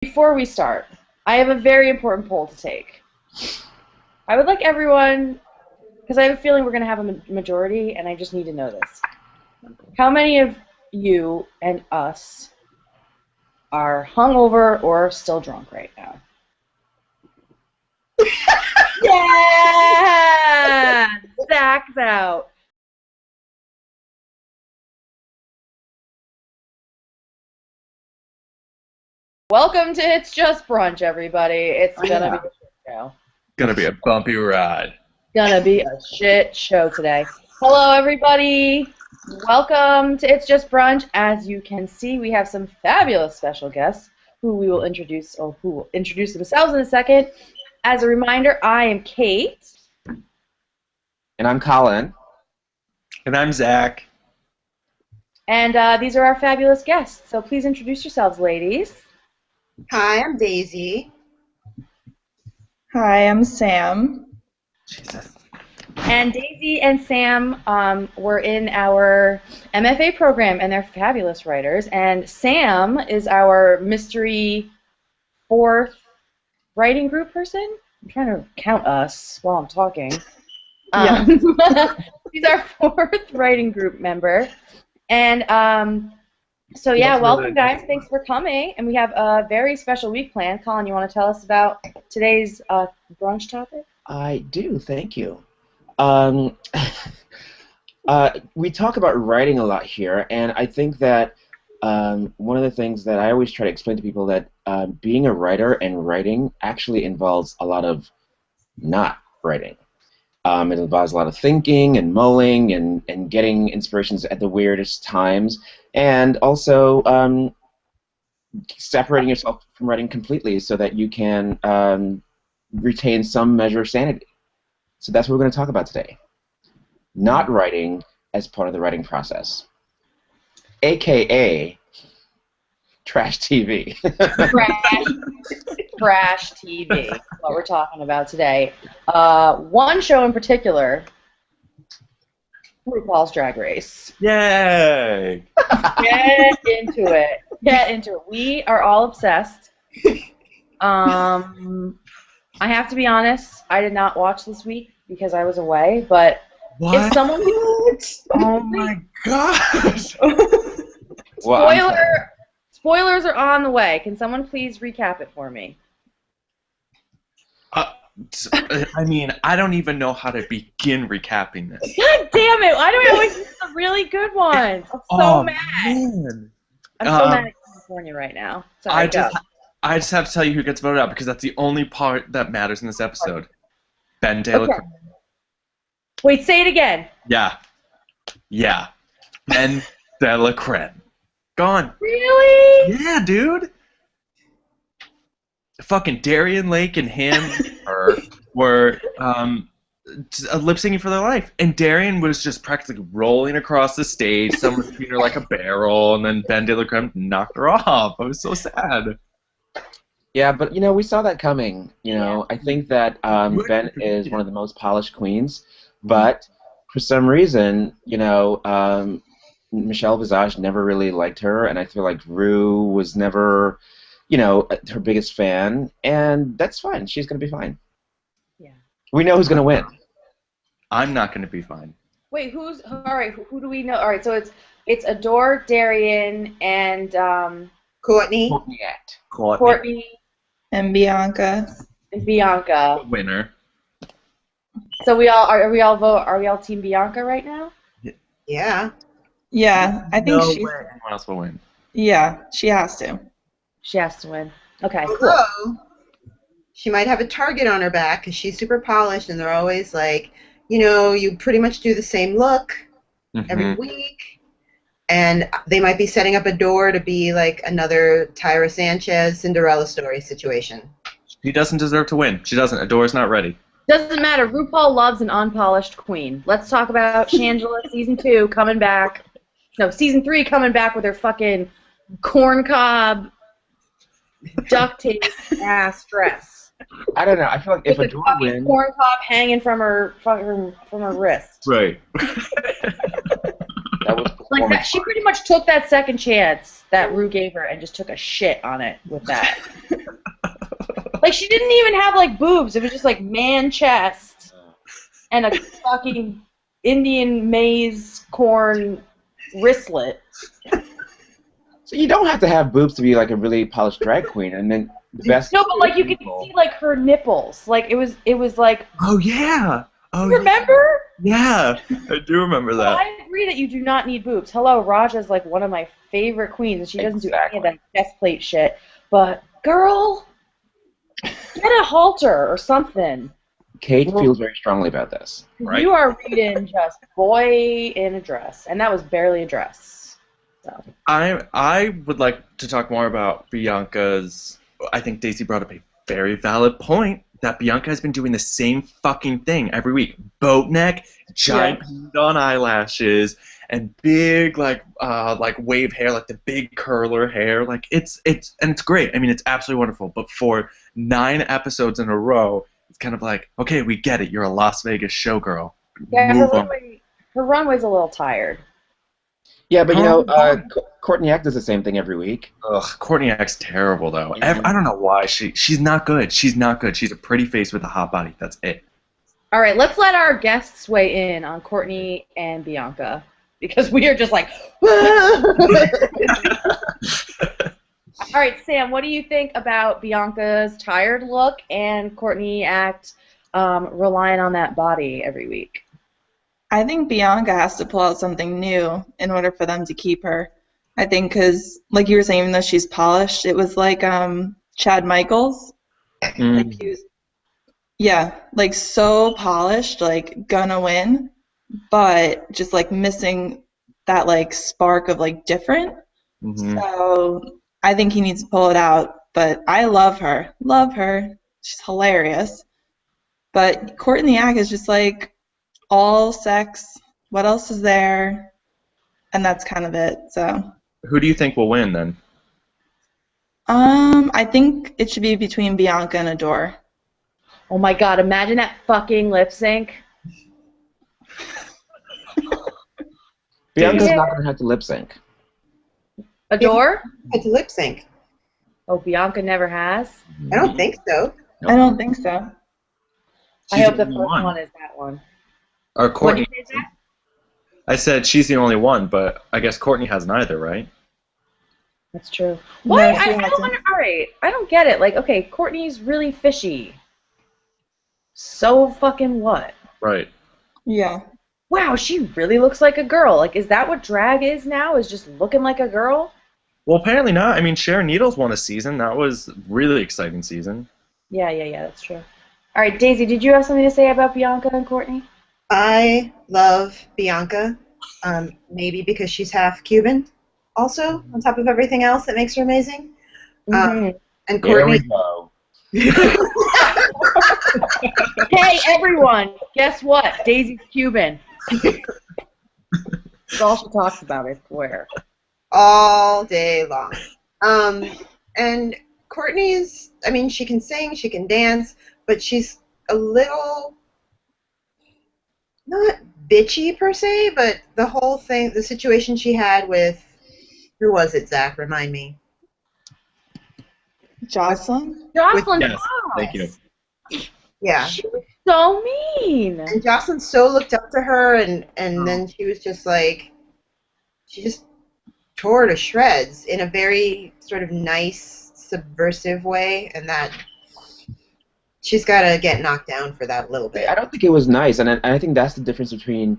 Before we start, I have a very important poll to take. I would like everyone, because I have a feeling we're going to have a majority, and I just need to know this. How many of you and us are hungover or still drunk right now? Yeah! Zach's out. Welcome to It's Just Brunch, everybody. It's gonna be a shit show. Gonna be a bumpy ride. Gonna be a shit show today. Hello, everybody. Welcome to It's Just Brunch. As you can see, we have some fabulous special guests who we will introduce, or who will introduce themselves in a second. As a reminder, I am Kate. And I'm Colin. And I'm Zach. And these are our fabulous guests. So please introduce yourselves, ladies. Hi, I'm Daisy. Hi, I'm Sam. Jesus. And Daisy and Sam were in our MFA program, and they're fabulous writers. And Sam is our mystery fourth writing group person. I'm trying to count us while I'm talking. He's our fourth writing group member. And so yeah, welcome guys. Thanks for coming. And we have a very special week planned. Colin, you want to tell us about today's brunch topic? I do, thank you. We talk about writing a lot here, and I think that one of the things that I always try to explain to people that being a writer and writing actually involves a lot of not writing. It involves a lot of thinking and mulling and getting inspirations at the weirdest times, and also separating yourself from writing completely so that you can retain some measure of sanity. So that's what we're going to talk about today. Not writing as part of the writing process, a.k.a. trash TV. Trash TV, what we're talking about today. One show in particular, RuPaul's Drag Race. Yay! Get into it. Get into it. We are all obsessed. I have to be honest, I did not watch this week because I was away, but What? if someone... Oh my gosh! Spoilers are on the way. Can someone please recap it for me? I mean, I don't even know how to begin recapping this. God damn it! Why do I always miss the really good ones? I'm so mad. Man. I'm so mad at California right now. Sorry, I just have to tell you who gets voted out because that's the only part that matters in this episode. Ben De La Okay. Creme. Wait, say it again. Yeah. Ben De La Creme. Gone. Really? Yeah, dude. Fucking Darian Lake and him were lip syncing for their life, and Darian was just practically rolling across the stage. Someone was treating her like a barrel, and then Ben De La Creme knocked her off. I was so sad. Yeah, but we saw that coming. I think that Ben is one of the most polished queens, but for some reason, Michelle Visage never really liked her, and I feel like Rue was never, her biggest fan, and that's fine. She's gonna be fine. Yeah. We know who's gonna win. I'm not going to be fine. Wait, all right? Who do we know? All right, so it's Adore, Darian, and Courtney. Courtney, And Bianca. and Bianca. Winner. So are we all Team Bianca right now? Yeah. Yeah, I think No she's... way anyone else will win. Yeah, she has to. She has to win. Okay, cool. Although, she might have a target on her back because she's super polished, and they're always like, you pretty much do the same look every week, and they might be setting up a door to be like another Tyra Sanchez Cinderella story situation. She doesn't deserve to win. She doesn't. Adore's not ready. Doesn't matter. RuPaul loves an unpolished queen. Let's talk about Shangela season 2 coming back. No, season 3 coming back with her fucking corncob duct tape ass dress. I don't know. I feel like if With Adore the fucking wins, corncob hanging from her wrist. Right. That was Like that, performance she art. pretty much took that second chance that Rue gave her and just took a shit on it with that. Like she didn't even have like boobs. It was just like man chest and a fucking Indian maize corn wristlet. So you don't have to have boobs to be like a really polished drag queen, and then the best. No, but like you could see like her nipples. Like it was like. Oh yeah. Oh. You remember? Yeah, I do remember Well, that. I agree that you do not need boobs. Hello, Raja's like one of my favorite queens. She doesn't do any of that chest plate shit. But girl, get a halter or something. Kate feels very strongly about this. Right. You are reading just boy in a dress, and that was barely a dress. So. I would like to talk more about Bianca's. I think Daisy brought up a very valid point that Bianca has been doing the same fucking thing every week. Boat neck, giant on eyelashes, and big like wave hair, like the big curler hair. Like it's great. I mean, it's absolutely wonderful. But for 9 episodes in a row, it's kind of like, okay, we get it. You're a Las Vegas showgirl. Yeah, Move on. her runway's a little tired. Yeah, but Courtney Act does the same thing every week. Ugh, Courtney Act's terrible though. Yeah. I don't know why she's not good. She's not good. She's a pretty face with a hot body. That's it. All right, let's let our guests weigh in on Courtney and Bianca because we are just like. All right, Sam, what do you think about Bianca's tired look and Courtney Act relying on that body every week? I think Bianca has to pull out something new in order for them to keep her. I think because, like you were saying, even though she's polished, it was like Chad Michaels. Like he was, like so polished, like gonna win, but just like missing that like spark of like different. Mm-hmm. So I think he needs to pull it out. But I love her. She's hilarious. But Courtney Act is just like all sex. What else is there? And that's kind of it. So. Who do you think will win then? I think it should be between Bianca and Adore. Oh my God! Imagine that fucking lip sync. Bianca's not going to have to lip sync. Adore? It's lip sync. Oh, Bianca never has. I don't think so. I don't think so. I hope the first one is that one. Or Courtney. What did you say, Zach? I said she's the only one, but I guess Courtney has neither, right? That's true. What? No, I she don't hasn't. all right. I don't get it. Like, okay, Courtney's really fishy. So fucking what? Right. Yeah. Wow, she really looks like a girl. Like, is that what drag is now? Is just looking like a girl? Well, apparently not. I mean, Sharon Needles won a season. That was a really exciting season. Yeah, that's true. All right, Daisy, did you have something to say about Bianca and Courtney? I love Bianca, maybe because she's half Cuban also, on top of everything else that makes her amazing. And Here Courtney. we go. Hey, everyone, guess what? Daisy's Cuban. That's all she talks about, I swear. All day long. And Courtney's, I mean, she can sing, she can dance, but she's a little, not bitchy per se, but the whole thing, the situation she had with, who was it, Zach? Remind me. Jocelyn? Jocelyn, Yes, thank you. Yeah. She was so mean. And Jocelyn so looked up to her, and then she was just like, she just tore her to shreds in a very sort of nice, subversive way, and that she's got to get knocked down for that a little bit. I don't think it was nice, and I think that's the difference between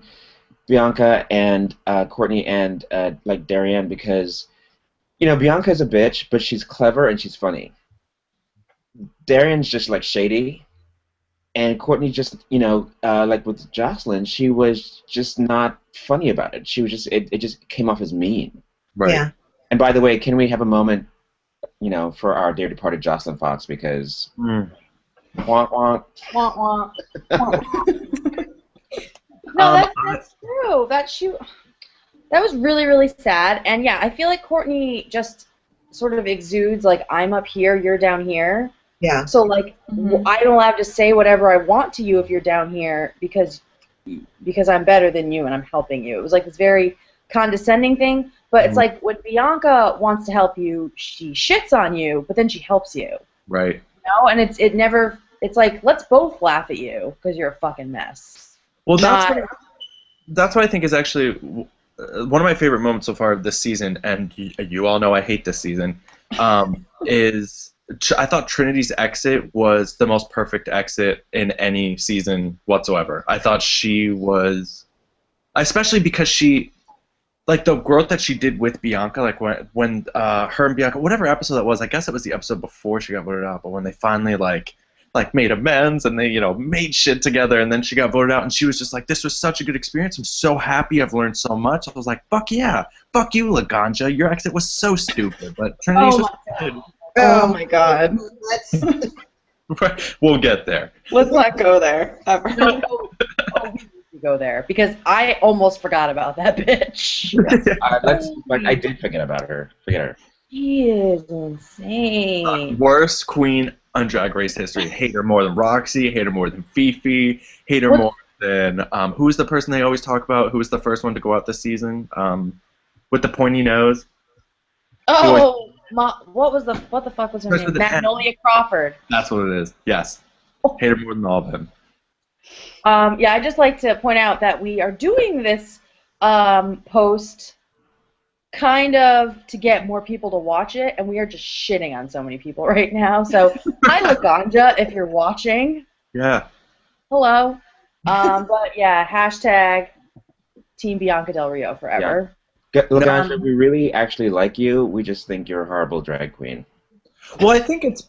Bianca and Courtney and like Darienne, because Bianca's a bitch, but she's clever and she's funny. Darienne's just like shady, and Courtney just like with Jocelyn, she was just not funny about it. She was just it just came off as mean. Right. Yeah. And by the way, can we have a moment, for our dear departed Jocelyn Fox, because wonk wonk. Wah, wah. No, that's true. That was really, really sad. And yeah, I feel like Courtney just sort of exudes like, I'm up here, you're down here. Yeah. So like, I'm allowed to say whatever I want to you if you're down here because I'm better than you and I'm helping you. It was like this very condescending thing. But it's like when Bianca wants to help you, she shits on you, but then she helps you. Right. You know, and it's like, let's both laugh at you because you're a fucking mess. Well, that's what I think is actually one of my favorite moments so far of this season, and you all know I hate this season, is I thought Trinity's exit was the most perfect exit in any season whatsoever. I thought she was, especially because she, like the growth that she did with Bianca, like when her and Bianca, whatever episode that was, I guess it was the episode before she got voted out, but when they finally like made amends and they, you know, made shit together, and then she got voted out, and she was just like, this was such a good experience. I'm so happy. I've learned so much. I was like, fuck yeah. Fuck you, Laganja. Your exit was so stupid, but Trinity's was good. Oh my god. We'll get there. Let's not go there ever. We need to go there because I almost forgot about that bitch. I did forget about her. Forget her. She is insane. Worst queen on Drag Race history. Hate her more than Roxy. Hate her more than Fifi. Hate her more than who's the person they always talk about? Who was the first one to go out this season? With the pointy nose. Oh, what the fuck was her name? Magnolia Crawford. That's what it is. Yes. Hate her more than all of them. Yeah, I'd just like to point out that we are doing this post kind of to get more people to watch it, and we are just shitting on so many people right now. So, hi, Laganja, if you're watching. Yeah. Hello. But yeah, hashtag Team Bianca Del Rio forever. Yeah. Laganja, we really actually like you. We just think you're a horrible drag queen. Well, I think it's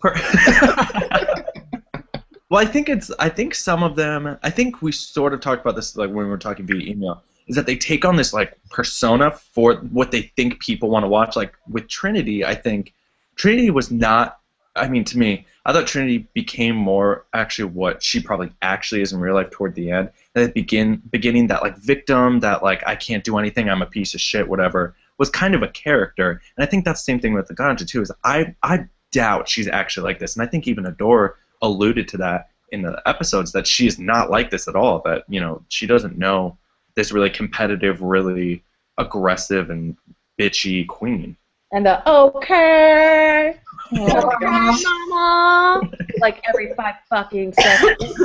Well, I think some of them, I think we sort of talked about this like when we were talking via email, is that they take on this like persona for what they think people want to watch. Like with Trinity, I think Trinity was not, I mean, to me, I thought Trinity became more actually what she probably actually is in real life toward the end. That beginning that like victim, that like I can't do anything, I'm a piece of shit, whatever, was kind of a character. And I think that's the same thing with the Ganja too, is I doubt she's actually like this. And I think even Adore alluded to that in the episodes, that she's not like this at all, that, you know, she doesn't know this really competitive, really aggressive and bitchy queen. And the okay, Oh my mama, like every 5 fucking seconds.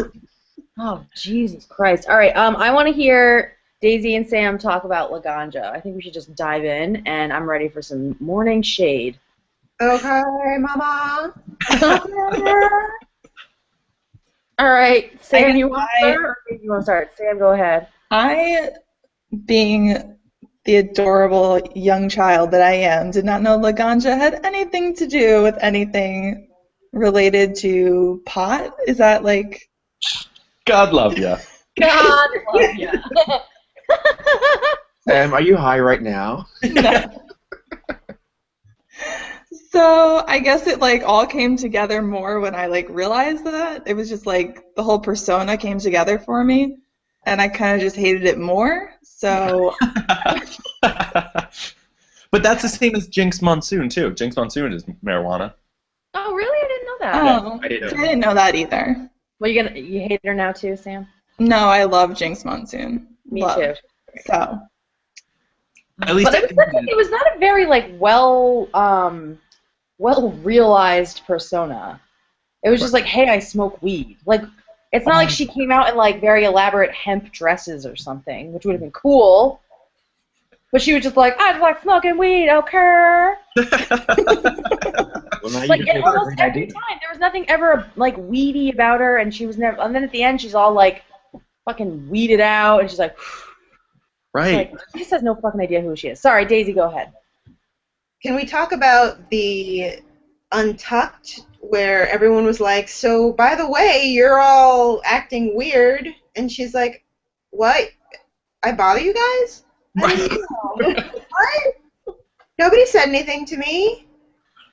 Oh, Jesus Christ. All right, I want to hear Daisy and Sam talk about Laganja. I think we should just dive in, and I'm ready for some morning shade. Okay, mama. All right, Sam, you want to start? Or you want to start? Sam, go ahead. I, being the adorable young child that I am, did not know Laganja had anything to do with anything related to pot. Is that like... God love ya. God love ya. Sam, are you high right now? No. So I guess it like all came together more when I like realized that. It was just like the whole persona came together for me, and I kind of just hated it more. So. But that's the same as Jinx Monsoon too. Jinx Monsoon is marijuana. Oh, really? I didn't know that. Oh, I didn't know. I didn't know that either. Well, you hate her now too, Sam? No, I love Jinx Monsoon. Me too. So. At least but it was not a very like well realized persona. It was just like, hey, I smoke weed. Like, it's not like she came out in like very elaborate hemp dresses or something, which would have been cool. But she was just like, I just like smoking weed, okay? Well, now Like you almost every time, there was nothing ever like weedy about her, and she was never. And then at the end, she's all like fucking weeded out, and she's like, right. Like, she just has no fucking idea who she is. Sorry, Daisy, go ahead. Can we talk about the Untucked, where everyone was like, so, by the way, you're all acting weird, and she's like, what? I bother you guys? Right. What? Nobody said anything to me.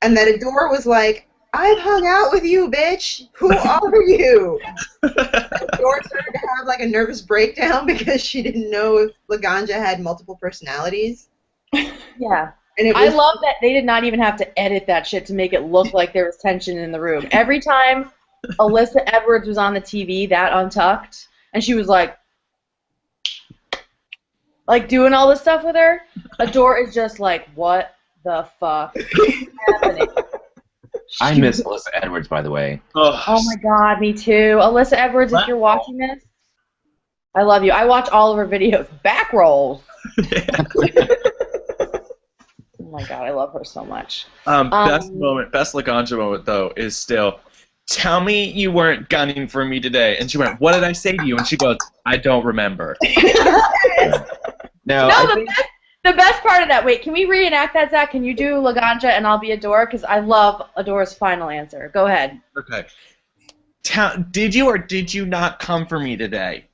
And then Adore was like, I've hung out with you, bitch. Who are you? Adore started to have like a nervous breakdown because she didn't know if Laganja had multiple personalities. Yeah. And I love that they did not even have to edit that shit to make it look like there was tension in the room. Every time Alyssa Edwards was on the TV, that Untucked, and she was like, like doing all this stuff with her. Adore is just like, what the fuck is happening? I miss Alyssa Edwards, by the way. Oh my god, me too. Alyssa Edwards, if you're watching this, I love you. I watch all of her videos. Back rolls. Oh my god, I love her so much. Best Laganja moment though is still, tell me you weren't gunning for me today. And she went, what did I say to you? And she goes, I don't remember. No, the best part of that. Wait, can we reenact that, Zach? Can you do Laganja and I'll be Adore? Because I love Adore's final answer. Go ahead. Okay. Did you or did you not come for me today?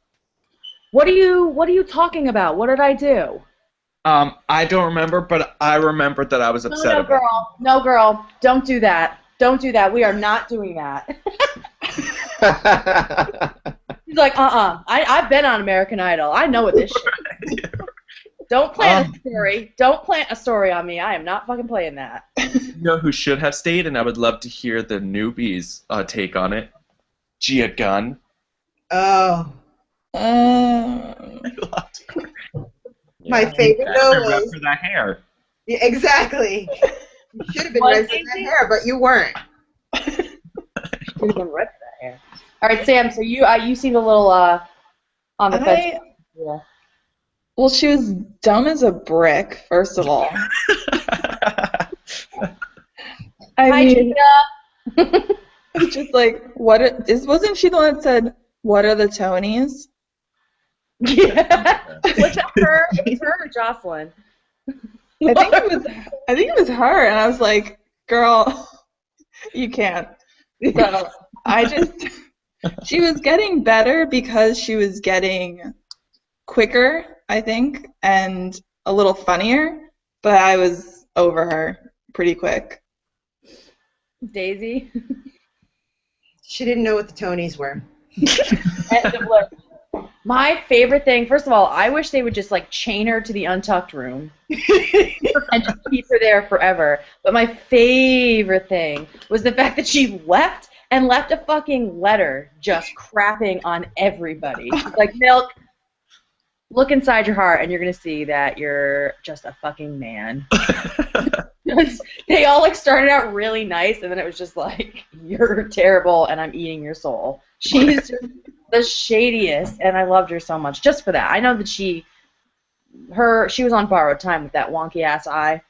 What are you talking about? What did I do? I don't remember, but I remember that I was upset about it. No, girl. Don't do that. Don't do that. We are not doing that. He's like, I've been on American Idol. I know what this shit is. Don't plant a story. Don't plant a story on me. I am not fucking playing that. You know who should have stayed, and I would love to hear the newbies' take on it? Gia Gunn. Oh. I loved her. My favorite though was for that hair. Yeah, exactly. You should have been red for that hair, but you weren't. Should have been red for that hair. All right, Sam. So you seemed a little on the fence. Yeah. Well, she was dumb as a brick, first of all. I mean, it's just like, wasn't she the one that said, what are the Tonys? Yeah. Was that her? It was her or Jocelyn? I think it was her, and I was like, girl, you can't. So she was getting better because she was getting quicker, I think, and a little funnier, but I was over her pretty quick. Daisy? She didn't know what the Tonys were. End of list. My favorite thing, first of all, I wish they would just like chain her to the Untucked room and just keep her there forever. But my favorite thing was the fact that she left a fucking letter just crapping on everybody. She's like, Milk, look inside your heart and you're going to see that you're just a fucking man. They all like started out really nice and then it was just like, you're terrible and I'm eating your soul. She's just the shadiest and I loved her so much just for that. I know that she was on borrowed time with that wonky ass eye.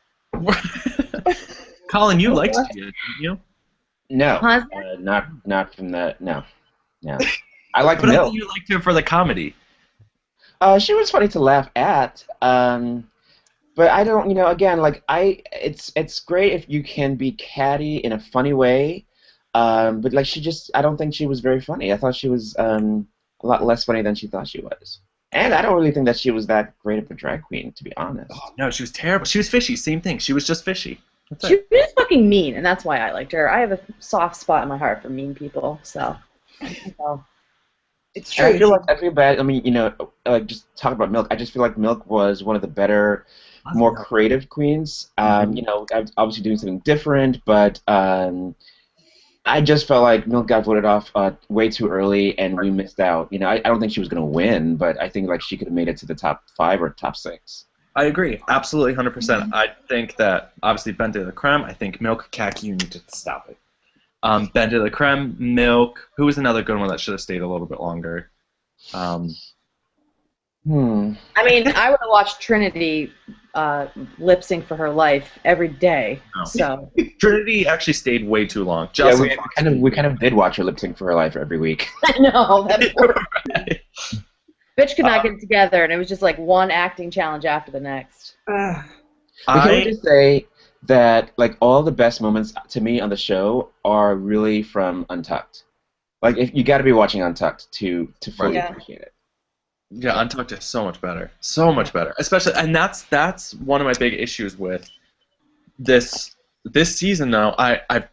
Colin, you liked Gia, didn't you? No, not from that. No. I like Milk. But you liked her for the comedy. She was funny to laugh at. But I don't, again, like it's great if you can be catty in a funny way. But like I don't think she was very funny. I thought she was a lot less funny than she thought she was. And I don't really think that she was that great of a drag queen, to be honest. Oh, no, she was terrible. She was fishy. Same thing. She was just fishy. She was fucking mean, and that's why I liked her. I have a soft spot in my heart for mean people, so. It's true. I feel bad. I mean, like just talk about Milk. I just feel like Milk was one of the better, more creative queens. Obviously doing something different, but I just felt like Milk got voted off way too early, and we missed out. I don't think she was going to win, but I think like she could have made it to the top 5 or top 6. I agree, absolutely, 100%. I think that obviously Ben de la Creme. I think Milk, Khaki, you need to stop it. Ben de la Creme, Milk. Who was another good one that should have stayed a little bit longer? I mean, I would have watched Trinity lip sync for her life every day. Oh. So Trinity actually stayed way too long. Yeah, we kind of did watch her lip sync for her life every week. I know. Right. Bitch could not get it together, and it was just like one acting challenge after the next. Can we just say that like all the best moments to me on the show are really from Untucked. Like if you got to be watching Untucked to fully appreciate it. Yeah, Untucked is so much better. So much better. Especially, and that's one of my big issues with this season now. I've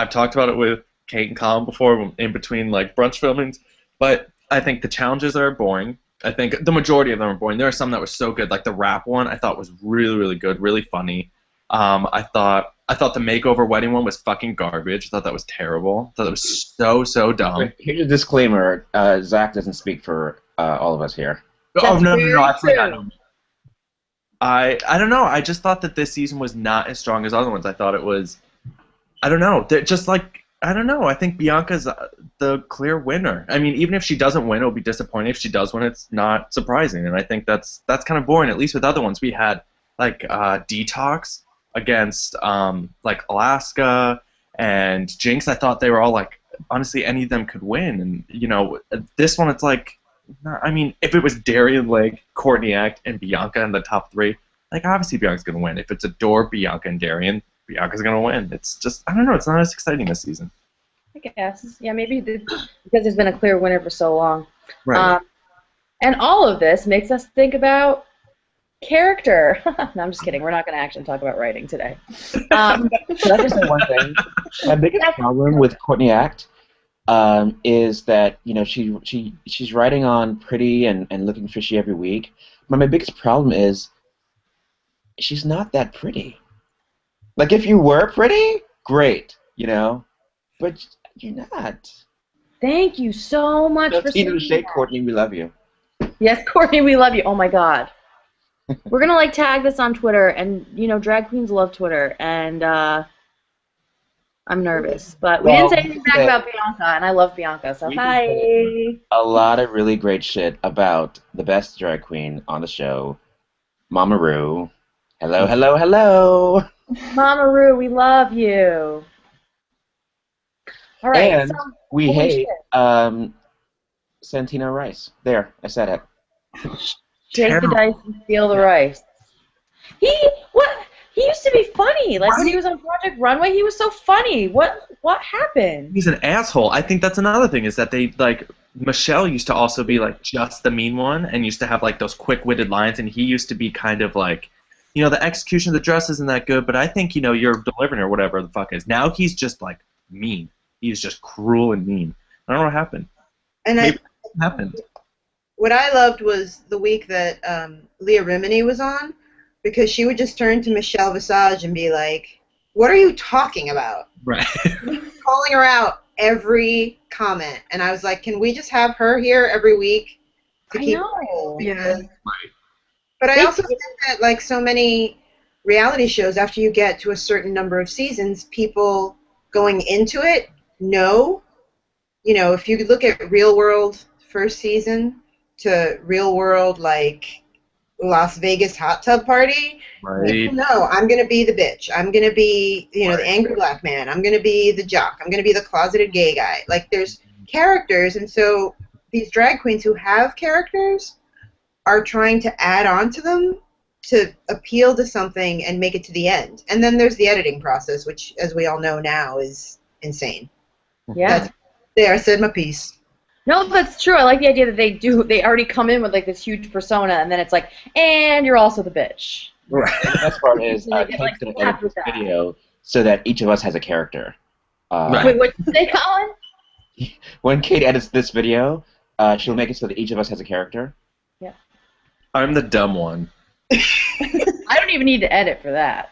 talked about it with Kate and Colin before in between like brunch filmings, but I think the challenges are boring. I think the majority of them are boring. There are some that were so good, like the rap one I thought was really, really good, really funny. I thought the makeover wedding one was fucking garbage. I thought that was terrible. I thought it was so dumb. Here's a disclaimer. Zach doesn't speak for all of us here. Oh, no, absolutely not. I don't know. I just thought that this season was not as strong as other ones. I thought it was. I don't know. They're just like I don't know. I think Bianca's the clear winner. I mean, even if she doesn't win, it'll be disappointing. If she does win, it's not surprising. And I think that's kind of boring. At least with other ones, we had like Detox against like Alaska and Jinx. I thought they were all like honestly any of them could win. And you know, this one it's like. I mean, if it was Darian, Lake, Courtney Act, and Bianca in the top 3, like obviously Bianca's gonna win. If it's Adore, Bianca, and Darian, Bianca's gonna win. It's just I don't know. It's not as exciting this season. I guess. Yeah, maybe because there's been a clear winner for so long. Right. And all of this makes us think about character. No, I'm just kidding. We're not going to actually talk about writing today. Can I just say one thing? My biggest problem with Courtney Act is that she's writing on pretty and looking fishy every week. But my biggest problem is she's not that pretty. Like if you were pretty, great, but you're not. Thank you so much for saying the shade, that. Courtney. We love you. Yes, Courtney, we love you. Oh my God. We're gonna like tag this on Twitter, and drag queens love Twitter, and I'm nervous, but we didn't say anything bad about Bianca, and I love Bianca, so hi. A lot of really great shit about the best drag queen on the show, Mama Ru. Hello, hello, hello. Mama Ru, we love you. All right. And so, we holy hate shit. Santino Rice. There, I said it. Take the dice and steal the rice. He used to be funny. Like when he was on Project Runway, he was so funny. What happened? He's an asshole. I think that's another thing is that they like Michelle used to also be like just the mean one and used to have like those quick-witted lines, and he used to be kind of like, the execution of the dress isn't that good, but I think you're delivering or whatever the fuck is. Now he's just like mean. He's just cruel and mean. I don't know what happened. And Maybe it happened. What I loved was the week that Leah Remini was on, because she would just turn to Michelle Visage and be like, "What are you talking about?" Right. Calling her out every comment, and I was like, "Can we just have her here every week to keep?" I know. Yeah. But I also think that, like so many reality shows, after you get to a certain number of seasons, people going into it know. If you look at Real World first season to Real World like Las Vegas hot tub party, Right. people know I'm going to be the bitch. I'm going to be, the angry black man. I'm going to be the jock. I'm going to be the closeted gay guy. Like there's characters, and so these drag queens who have characters are trying to add on to them to appeal to something and make it to the end. And then there's the editing process, which, as we all know now, is insane. Yeah. There, I said my piece. No, that's true. I like the idea that they already come in with like this huge persona, and then it's like, and you're also the bitch. Right. The best part is Like, Kate's going to slapped edit with this that. video so that each of us has a character. Right. Wait, what did you say, Colin? When Kate edits this video, she'll make it so that each of us has a character. Yeah. I'm the dumb one. I don't even need to edit for that.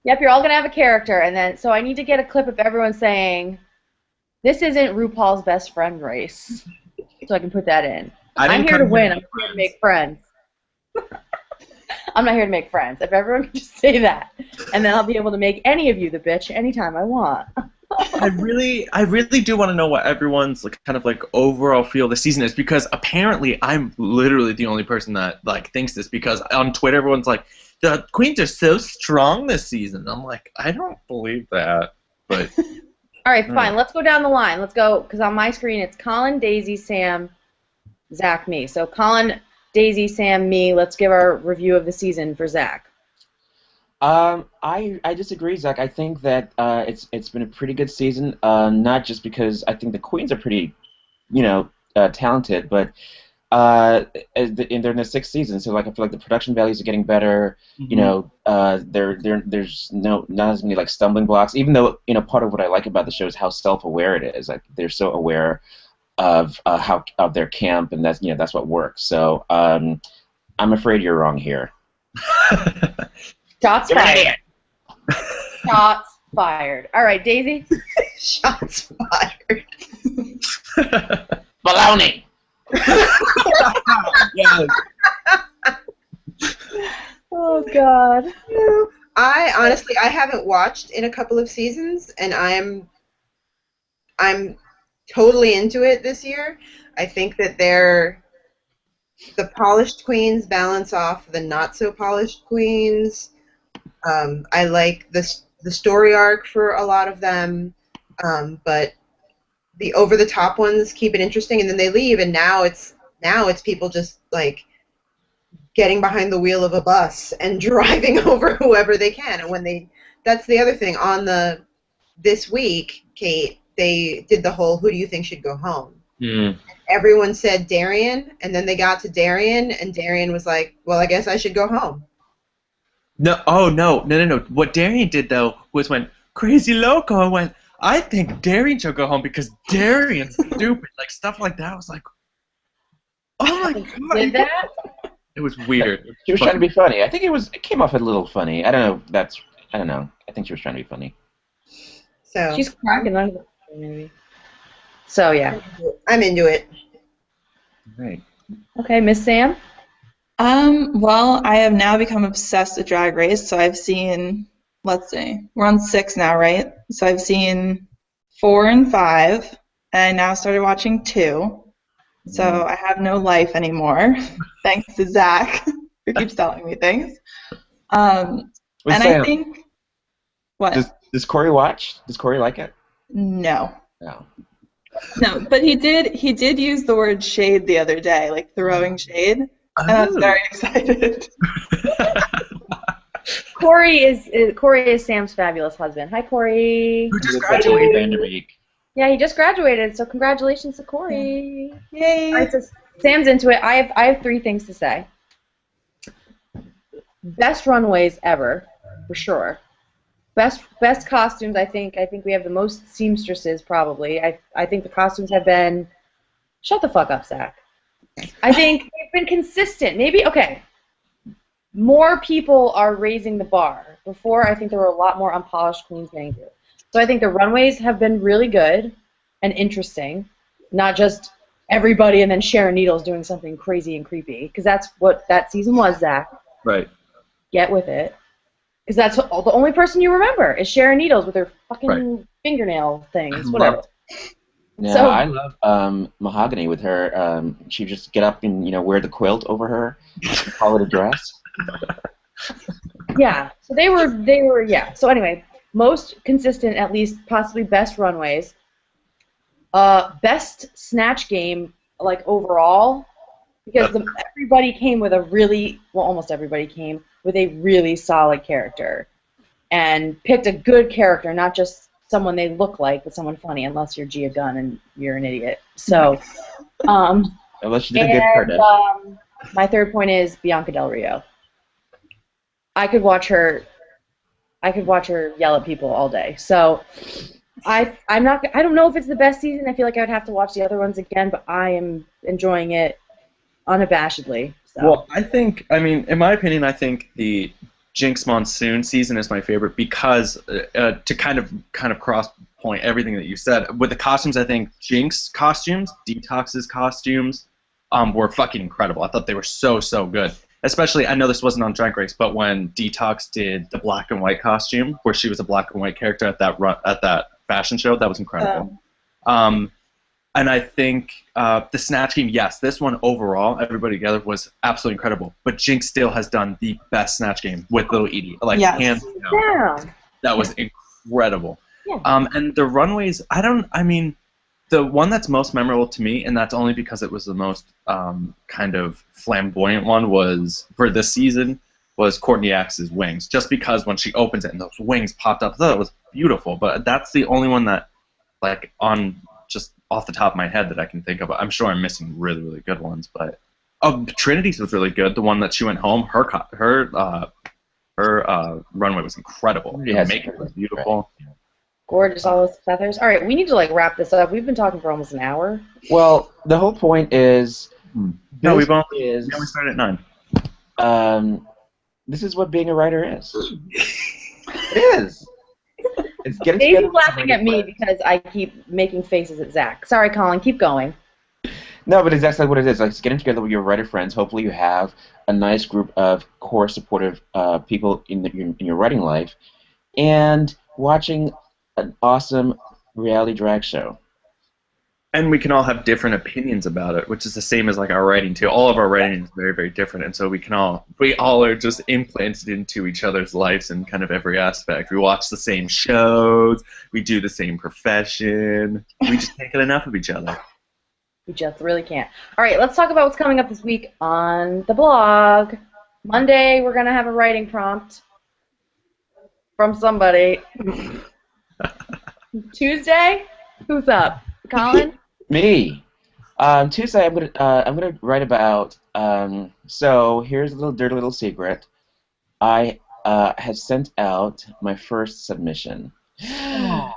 Yep, you're all gonna have a character, and then so I need to get a clip of everyone saying, "This isn't RuPaul's best friend race," so I can put that in. I'm here to win. I'm here to make friends. I'm not here to make friends. If everyone can just say that, and then I'll be able to make any of you the bitch anytime I want. I really do want to know what everyone's like, kind of like overall feel this season is, because apparently I'm literally the only person that like thinks this, because on Twitter everyone's like, the queens are so strong this season. I'm like, I don't believe that, but All right, fine. Let's go down the line. Let's go, because on my screen it's Colin, Daisy, Sam, Zach, me. So Colin, Daisy, Sam, me. Let's give our review of the season for Zach. I disagree, Zach. I think that it's been a pretty good season. Not just because I think the queens are pretty, talented, but they're in the 6th season, so like I feel like the production values are getting better. Mm-hmm. There's not as many like stumbling blocks. Even though part of what I like about the show is how self-aware it is. Like they're so aware of how of their camp, and that's what works. So I'm afraid you're wrong here. Shots fired. Shots fired. All right, Daisy. Shots fired. Baloney. Yes. Oh God. I honestly, I haven't watched in a couple of seasons, and I'm totally into it this year. I think that the polished queens balance off the not so polished queens. I like the story arc for a lot of them, but the over the top ones keep it interesting, and then they leave, and now it's people just like getting behind the wheel of a bus and driving over whoever they can. And that's the other thing on this week, Kate, they did the whole "Who do you think should go home?" Mm. Everyone said Darian, and then they got to Darian, and Darian was like, "Well, I guess I should go home." No, oh no. What Darian did though was went crazy loco and went, I think Darian should go home because Darian's stupid. Like stuff like that. I was like, oh my god. Did that? It was weird. She was trying to be funny. I think it came off a little funny. I don't know. I think she was trying to be funny. So She's cracking on it, maybe. So yeah. I'm into it. Right. Okay, Miss Sam. Well, I have now become obsessed with Drag Race, so I've seen, let's see, we're on 6 now, right? So I've seen 4 and 5, and I now started watching 2. So I have no life anymore, thanks to Zach, who keeps telling me things. And Sam, I think, what? Does Corey watch? Does Corey like it? No. No. No, but he did use the word shade the other day, like throwing shade, and I was very excited. Corey is Sam's fabulous husband. Hi, Corey. Who just Graduated graduated? Yeah, he just graduated, so congratulations to Corey. Yay! All right, so Sam's into it. I have 3 things to say. Best runways ever, for sure. Best costumes. I think we have the most seamstresses probably. I think the costumes have been. Shut the fuck up, Zach. I think they've been consistent. Maybe okay. More people are raising the bar. Before, I think there were a lot more unpolished queens getting through. So I think the runways have been really good and interesting, not just everybody and then Sharon Needles doing something crazy and creepy, because that's what that season was, Zach. Right. Get with it. Because that's the only person you remember is Sharon Needles with her fucking fingernail things, whatever. Yeah, So, I love Mahogany with her. She just get up and wear the quilt over her, call it a dress. Yeah. So they were yeah. So anyway, most consistent, at least possibly best runways. Best snatch game, like overall, because everybody came with almost everybody came with a really solid character, and picked a good character, not just someone they look like, but someone funny, unless you're Gia Gunn and you're an idiot. So, unless you did a good Kardashian. My third point is Bianca Del Rio. I could watch her yell at people all day. So I don't know if it's the best season. I feel like I would have to watch the other ones again, but I am enjoying it unabashedly. So. Well, in my opinion, I think the Jinx Monsoon season is my favorite because to kind of cross point everything that you said with the costumes. I think Jinx costumes, Detox's costumes, were fucking incredible. I thought they were so good. Especially, I know this wasn't on Drag Race, but when Detox did the black and white costume, where she was a black and white character at that fashion show, that was incredible. And I think the Snatch Game, yes, this one overall, everybody together, was absolutely incredible. But Jinx still has done the best Snatch Game with Little Edie. Like, hands down. That was incredible. Yeah. And the runways, the one that's most memorable to me, and that's only because it was the most kind of flamboyant one, was for this season, was Courtney Axe's wings. Just because when she opens it and those wings popped up, I thought it was beautiful. But that's the only one that, like, on just off the top of my head that I can think of. I'm sure I'm missing really, really good ones. But Trinity's was really good. The one that she went home, her runway was incredible. Yes. The makeup was beautiful. Right. Gorgeous, all those feathers. All right, we need to wrap this up. We've been talking for almost an hour. Well, the whole point is. No, we only started at 9. This is what being a writer is. It is. It's getting Dave's together. laughing at me because I keep making faces at Zach. Sorry, Colin. Keep going. No, but it's exactly what it is. Like, it's getting together with your writer friends. Hopefully, you have a nice group of core supportive people in your writing life, and watching an awesome reality drag show. And we can all have different opinions about it, which is the same as like our writing too. All of our writing is very, very different, and so we all are just implanted into each other's lives in kind of every aspect. We watch the same shows, we do the same profession. We just can't get enough of each other. We just really can't. All right, let's talk about what's coming up this week on the blog. Monday, we're gonna have a writing prompt from somebody. Tuesday, who's up? Colin? Me. Tuesday, I'm gonna write about. So here's a little dirty little secret. I have sent out my first submission. Aww.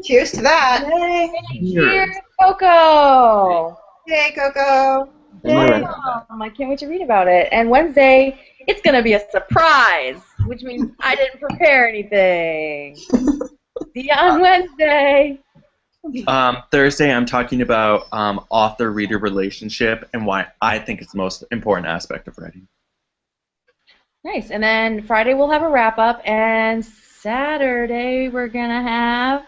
Cheers to that. Cheers, Coco! Hey, Coco. I'm gonna write about I can't wait to read about it. And Wednesday, it's going to be a surprise, which means I didn't prepare anything. See you on Wednesday. Thursday, I'm talking about author-reader relationship and why I think it's the most important aspect of writing. Nice. And then Friday, we'll have a wrap-up. And Saturday, we're going to have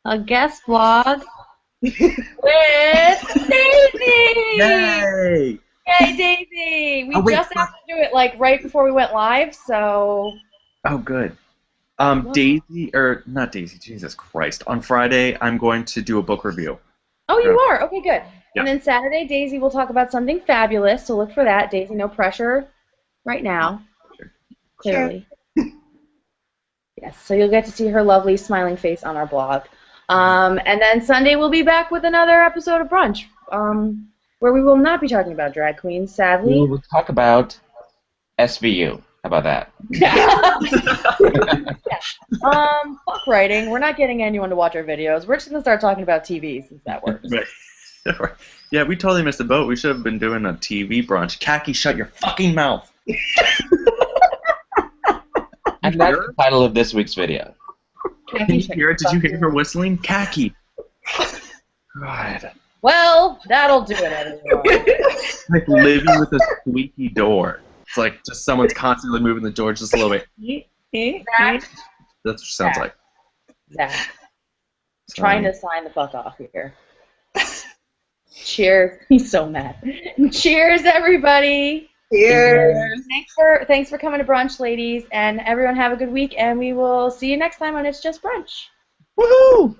a guest blog with Daisy! Yay! Yay, Daisy! We wait, just have to do it like right before we went live, so... Oh, good. Daisy, or not Daisy, Jesus Christ. On Friday, I'm going to do a book review. Oh, you are? Okay, good. Yeah. And then Saturday, Daisy will talk about something fabulous, so look for that. Daisy, no pressure right now. Sure. Clearly. Yes, so you'll get to see her lovely smiling face on our blog. And then Sunday, we'll be back with another episode of Brunch, where we will not be talking about drag queens, sadly. We will talk about SVU. How about that? Yeah. Fuck writing. We're not getting anyone to watch our videos. We're just going to start talking about TV since that works. Right. Yeah, we totally missed the boat. We should have been doing a TV brunch. Khaki, shut your fucking mouth. And that's the title of this week's video. Can you hear it? Did you hear her whistling? Khaki. God. Well, that'll do it, everyone. Like living with a squeaky door. It's like just someone's constantly moving the door just a little bit. Zach, That's what it sounds like. Zach. Trying to sign the fuck off here. Cheers. He's so mad. Cheers, everybody. Cheers. Thanks for coming to brunch, ladies, and everyone have a good week, and we will see you next time on It's Just Brunch. Woohoo!